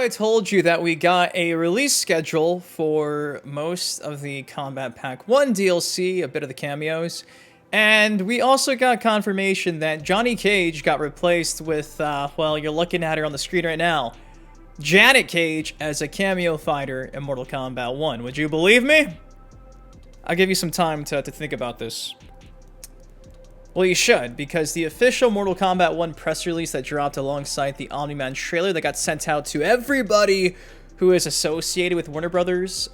I told you that we got a release schedule for most of the Combat Pack 1 DLC, a bit of the cameos, and we also got confirmation that Johnny Cage got replaced with, well, you're looking at her on the screen right now, Janet Cage as a cameo fighter in Mortal Kombat 1. Would you believe me? I'll give you some time to think about this. Well, you should, because the official Mortal Kombat 1 press release that dropped alongside the Omni-Man trailer that got sent out to everybody who is associated with Warner Brothers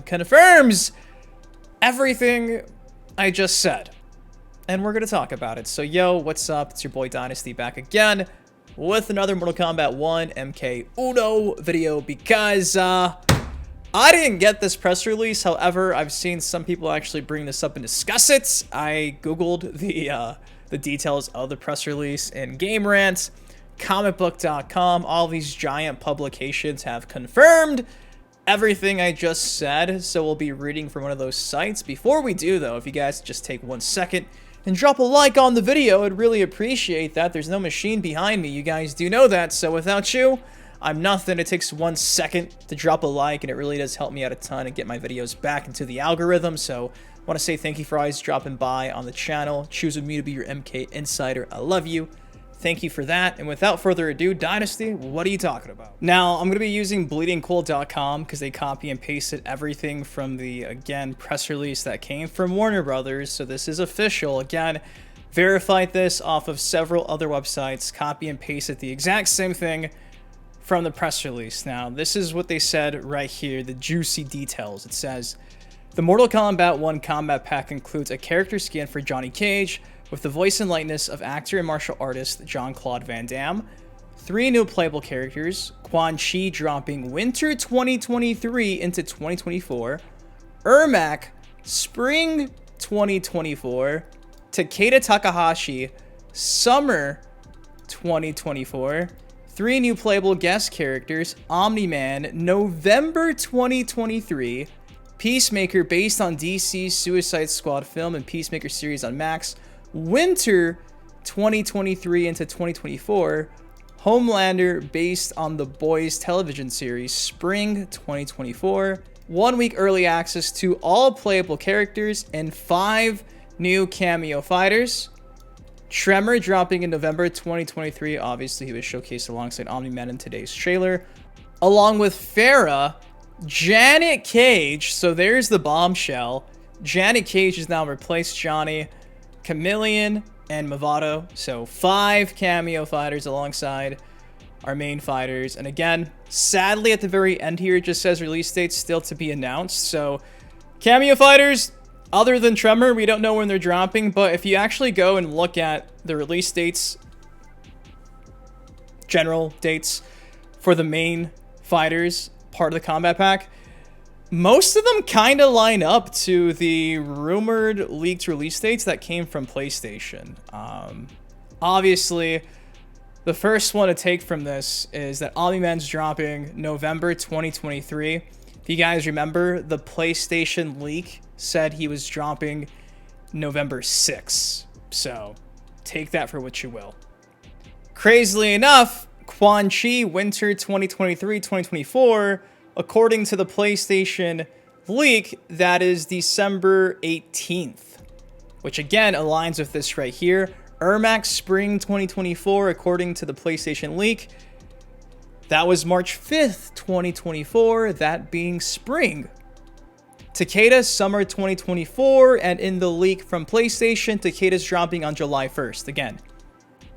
confirms everything I just said. And we're going to talk about it. So, yo, what's up? It's your boy Dynasty back again with another Mortal Kombat 1 MK Uno video because I didn't get this press release. However, I've seen some people actually bring this up and discuss it. I googled the details of the press release in Game Rant, comicbook.com. All these giant publications have confirmed everything I just said, so we'll be reading from one of those sites. Before we do, though, if you guys just take 1 second and drop a like on the video, I'd really appreciate that. There's no machine behind me. You guys do know that, so without you, I'm nothing. It takes 1 second to drop a like, and it really does help me out a ton and get my videos back into the algorithm. So I want to say thank you for always dropping by on the channel, choosing me to be your MK Insider. I love you. Thank you for that. And without further ado, Dynasty, what are you talking about? Now, I'm going to be using bleedingcool.com because they copy and pasted everything from the, again, press release that came from Warner Brothers. So this is official. Again, verified this off of several other websites, copy and pasted the exact same thing from the press release. Now, this is what they said right here, the juicy details. It says, the Mortal Kombat 1 Combat Pack includes a character skin for Johnny Cage with the voice and likeness of actor and martial artist Jean-Claude Van Damme, 3 new playable characters, Quan dropping winter 2023 into 2024, Ermac spring 2024, Takeda Takahashi summer 2024, 3 new playable guest characters, Omni-Man, November 2023, Peacemaker based on DC's Suicide Squad film and Peacemaker series on Max, winter 2023 into 2024, Homelander based on The Boys television series, spring 2024, 1 week early access to all playable characters, and 5 new cameo fighters. Tremor dropping in November 2023. Obviously, he was showcased alongside Omni-Man in today's trailer. Along with Farah, Janet Cage. So there's the bombshell. Janet Cage has now replaced Johnny, Chameleon, and Movado. So 5 cameo fighters alongside our main fighters. And again, sadly, at the very end here, it just says release dates still to be announced. So cameo fighters, other than Tremor, we don't know when they're dropping, but if you actually go and look at the release dates, general dates for the main fighters, part of the combat pack, most of them kind of line up to the rumored leaked release dates that came from PlayStation. Obviously, the first one to take from this is that Omni-Man's dropping November 2023. If you guys remember, the PlayStation leak said he was dropping November 6th. So take that for what you will. Crazily enough, Quan winter 2023-2024, according to the PlayStation leak, that is December 18th, which again aligns with this right here. Ermac spring 2024, according to the PlayStation leak, that was March 5th, 2024, that being spring. Takeda summer 2024, and in the leak from PlayStation, Takeda's dropping on July 1st. Again,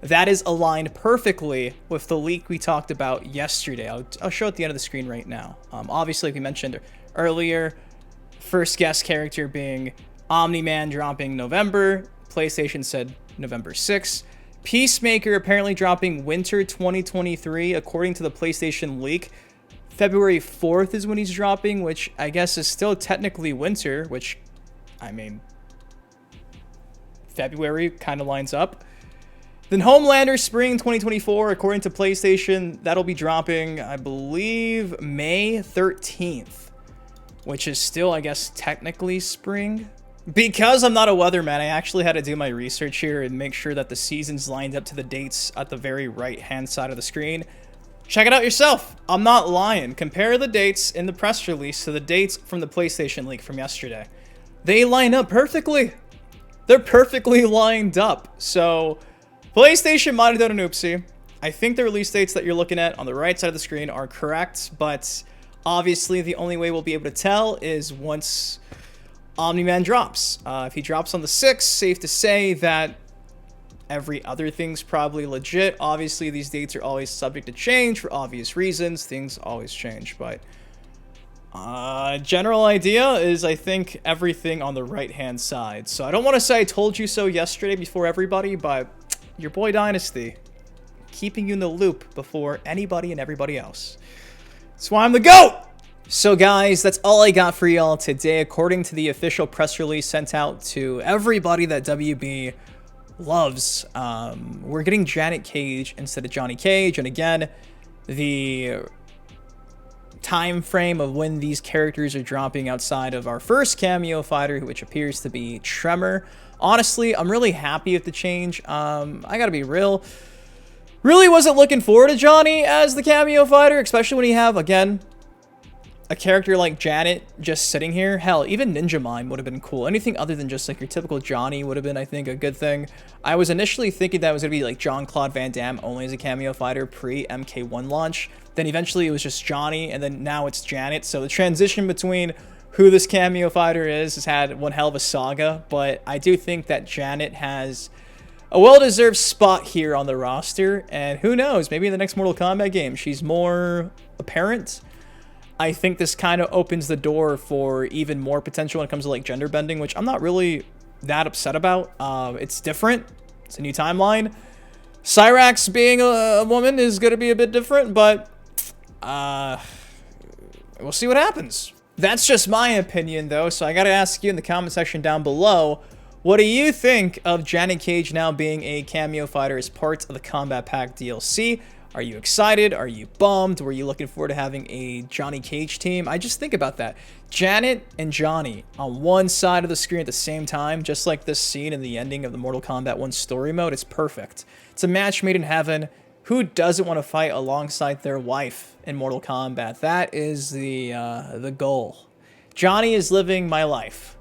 that is aligned perfectly with the leak we talked about yesterday. I'll show at the end of the screen right now. Obviously, like we mentioned earlier, first guest character being Omni-Man dropping November. PlayStation said November 6th. Peacemaker apparently dropping winter 2023, according to the PlayStation leak. February 4th is when he's dropping, which I guess is still technically winter, which, I mean, February kind of lines up. Then Homelander spring 2024, according to PlayStation, that'll be dropping, I believe, May 13th, which is still, I guess, technically spring. Because I'm not a weatherman, I actually had to do my research here and make sure that the seasons lined up to the dates at the very right-hand side of the screen. Check it out yourself. I'm not lying. Compare the dates in the press release to the dates from the PlayStation leak from yesterday. They line up perfectly. They're perfectly lined up. So, PlayStation might have done an oopsie. I think the release dates that you're looking at on the right side of the screen are correct, but obviously the only way we'll be able to tell is once Omni-Man drops. If he drops on the 6th, safe to say that every other thing's probably legit. Obviously, these dates are always subject to change for obvious reasons. Things always change, but general idea is I think everything on the right-hand side. So I don't want to say I told you so yesterday before everybody, but your boy Dynasty, keeping you in the loop before anybody and everybody else. That's why I'm the GOAT! So guys, that's all I got for y'all today. According to the official press release sent out to everybody that WB loves, we're getting Janet Cage instead of Johnny Cage. And again, the time frame of when these characters are dropping outside of our first cameo fighter, which appears to be Tremor. Honestly, I'm really happy with the change. I gotta be real. Really wasn't looking forward to Johnny as the cameo fighter, especially when you have, again, a character like Janet just sitting here. Hell, even Ninja Mime would have been cool. Anything other than just like your typical Johnny would have been, I think, a good thing. I was initially thinking that was going to be like Jean-Claude Van Damme only as a cameo fighter pre-MK1 launch. Then eventually it was just Johnny, and then now it's Janet. So the transition between who this cameo fighter is has had one hell of a saga, but I do think that Janet has a well-deserved spot here on the roster, and who knows, maybe in the next Mortal Kombat game, she's more apparent. I think this kind of opens the door for even more potential when it comes to like gender bending, which I'm not really that upset about. It's different. It's a new timeline. Cyrax being a woman is going to be a bit different, but we'll see what happens. That's just my opinion, though, so I got to ask you in the comment section down below, what do you think of Janet Cage now being a cameo fighter as part of the Combat Pack DLC? Are you excited? Are you bummed? Were you looking forward to having a Johnny Cage team? I just think about that. Janet and Johnny on one side of the screen at the same time, just like this scene in the ending of the Mortal Kombat 1 story mode. It's perfect. It's a match made in heaven. Who doesn't want to fight alongside their wife in Mortal Kombat? That is the goal. Johnny is living my life.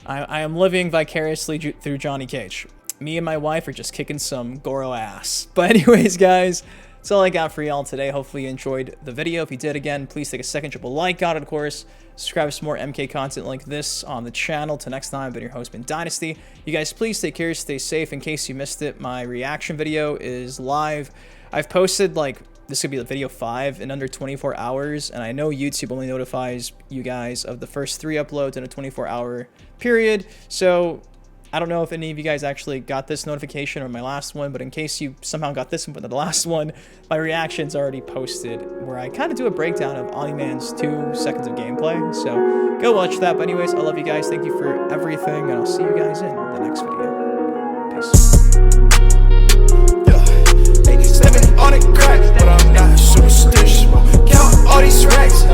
I am living vicariously through Johnny Cage. Me and my wife are just kicking some Goro ass. But anyways, guys, that's all I got for y'all today. Hopefully you enjoyed the video. If you did, again, please take a second, drop a like on it, of course. Subscribe to some more MK content like this on the channel. Till next time, I've been your host, Ben Dynasty. You guys, please take care, stay safe. In case you missed it, my reaction video is live. I've posted, like, this could be the video 5 in under 24 hours, and I know YouTube only notifies you guys of the first 3 uploads in a 24-hour period, so I don't know if any of you guys actually got this notification or my last one, but in case you somehow got this one, but the last one, my reaction's already posted, where I kind of do a breakdown of Omni-Man's 2 seconds of gameplay, so go watch that. But anyways, I love you guys, thank you for everything, and I'll see you guys in the next video. Peace. On it crack, but I'm not superstitious. Count all these racks.